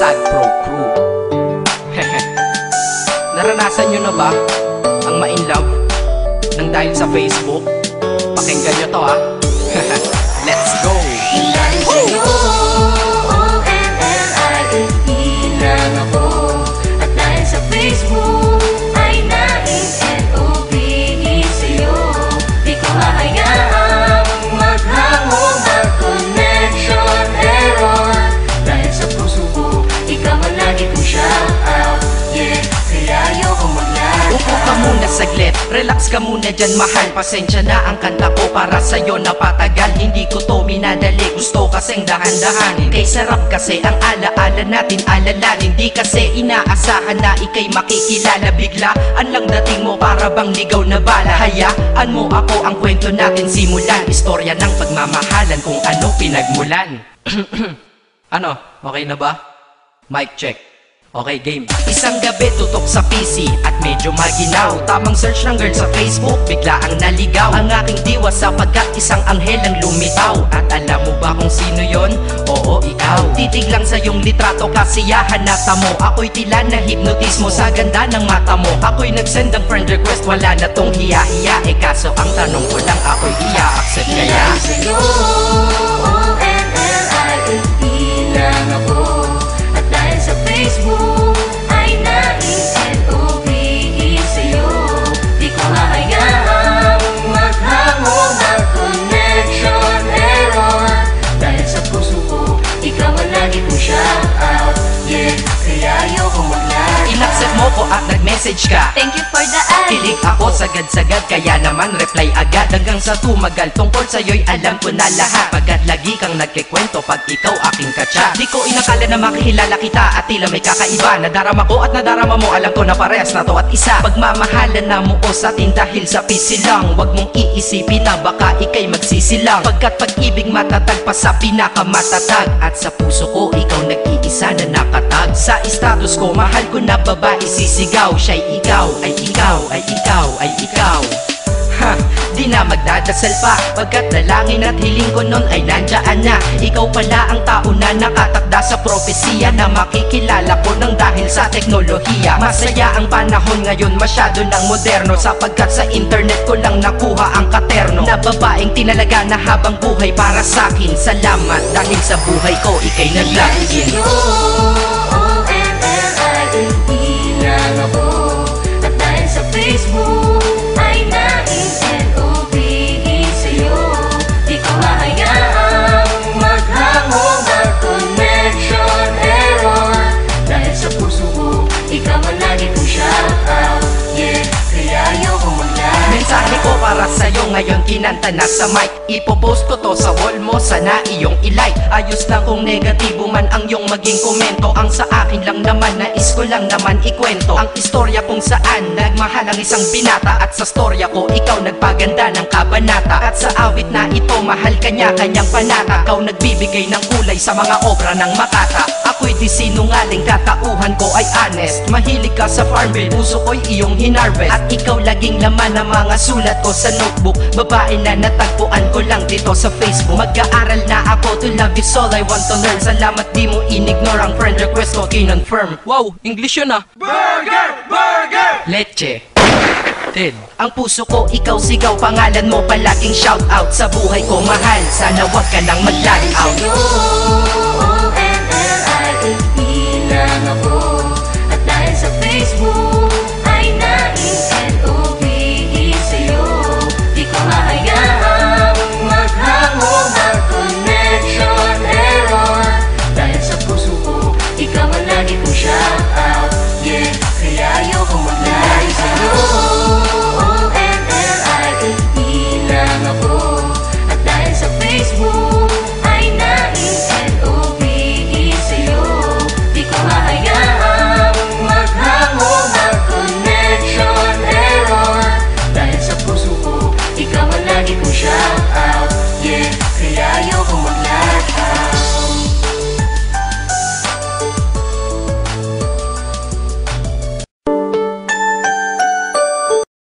Sad Pro Crew. Naranasan nyo na ba ang ma-inlove nang dahil sa Facebook? Pakinggan nyo to ha. Let's go! Dahil sa'yo, O-N-L-I-E lang ako. At dahil sa Facebook ay na-N-O-B-E sa'yo. Di ko hahayaang maghango, mag-connection error. Dahil sa puso ko, ikaw ang lagi kong shout out. Yeah, kaya ayoko mag-lag. Upo ka muna saglit, relax ka muna dyan mahal. Pasensya na ang kanta ko para sa'yo napatagal. Hindi ko to minadali, gusto kasing dahan-dahanin. Kay sarap kasi ang alaala natin alalanin. Di kasi inaasahan na ikay makikilala. Biglaan lang dating mo para bang ligaw na bala. Hayaan mo ako ang kwento natin simulan. Istorya ng pagmamahalan kung ano pinagmulan. Ano? Okay na ba? Mic check. Okay, game. Isang gabi tutok sa PC at medyo maginaw. Tamang search ng girl sa Facebook, bigla ang naligaw. Ang aking diwa sapagkat isang anghel ang lumitaw. At alam mo ba kung sino yon? Oo, ikaw. Titig lang sa iyong litrato, kasiyahan na tamo. Ako'y tila na hipnotismo sa ganda ng mata mo. Ako'y nagsend ng friend request, wala na tong hiya-hiya. Eh kaso ang tanong ko lang, ako'y iya-accept kaya? Dahil sa'yo, O-N-L-I-E lang ako. At dahil sa Facebook ay na-N-O-B-E sa'yo. Di ko hahayaang maghango, mag-connection error. Dahil sa puso ko, ikaw ang lagi kong shout out. Yeah, kaya ayoko mag-lag. Inaccept mo ko at nag-message ka. Thank you for the ad. Kilig ako sagad-sagad, kaya naman reply agad. Hanggang sa tumagal, tungkol sa'yo'y alam ko na lahat. Pagkat lagi kang nagkikwento pag ikaw aking katsa. Di ko inakala na makikilala kita at tila may kakaiba. Nadarama ko at nadarama mo, alam ko na parehas na to at isa. Pagmamahalan na mo o sa atin dahil sa PC lang. Huwag mong iisipin na baka ikay magsisilang. Pagkat pag-ibig matatag pa sa pinakamatatag. At sa puso ko, ikaw nag-iisa na nakatag. Sa status ko, mahal ko na babae sisigaw. Siya'y ikaw, ay ikaw, ay ikaw, ay ikaw. Ha, di na magdadasal pa. Pagkat dalangin at hiling ko nun ay nandiyan na. Ikaw pala ang tao na nakatakda sa propesiya. Na makikilala ko nang dahil sa teknolohiya. Masaya ang panahon ngayon, masyado ng moderno. Sapagkat sa internet ko lang nakuha ang katerno. Na babaeng tinalaga na habang buhay para sa'kin. Salamat dahil sa buhay ko ikay naglagin. O-N-L-I-E lang ako. At dahil sa Facebook ay na-N-O-B-E sa'yo. Di ko hahayaang maghango, mag-connection error. Dahil sa puso ko, ikaw ang lagi kong shout out. Yeah, kaya ayoko mag-lag. Mensahe ko para sa'yo ngayon kinanta na sa mic. Ipopost ko to sa wall mo, sana iyong ilike. Ayos lang kung negatibo man ang iyong maging komento. Ang sa akin lang naman, nais ko lang naman ikwento ang istorya kung saan nagmahal ang isang binata. At sa storya ko, ikaw nagpaganda ng kabanata. At sa awit na ito, mahal kanya kanyang panata. Ikaw nagbibigay ng kulay sa mga obra ng Makata. Ako'y di sinungaling, katauhan ko ay honest. Mahilig ka sa farm bill, puso ko'y iyong hinarvest. At ikaw laging laman ng mga sulat ko sa notebook. Babae na natagpuan ko lang dito sa Facebook. Mag-aaral na ako, to love is all I want to learn. Salamat di mo inignore ang friend request ko, kinonfirm. Wow, English yun ah. Burger! Burger! Leche. Ted. Ang puso ko, ikaw sigaw, pangalan mo palaging shout out. Sa buhay ko mahal, sana wag ka nang mag-lag out.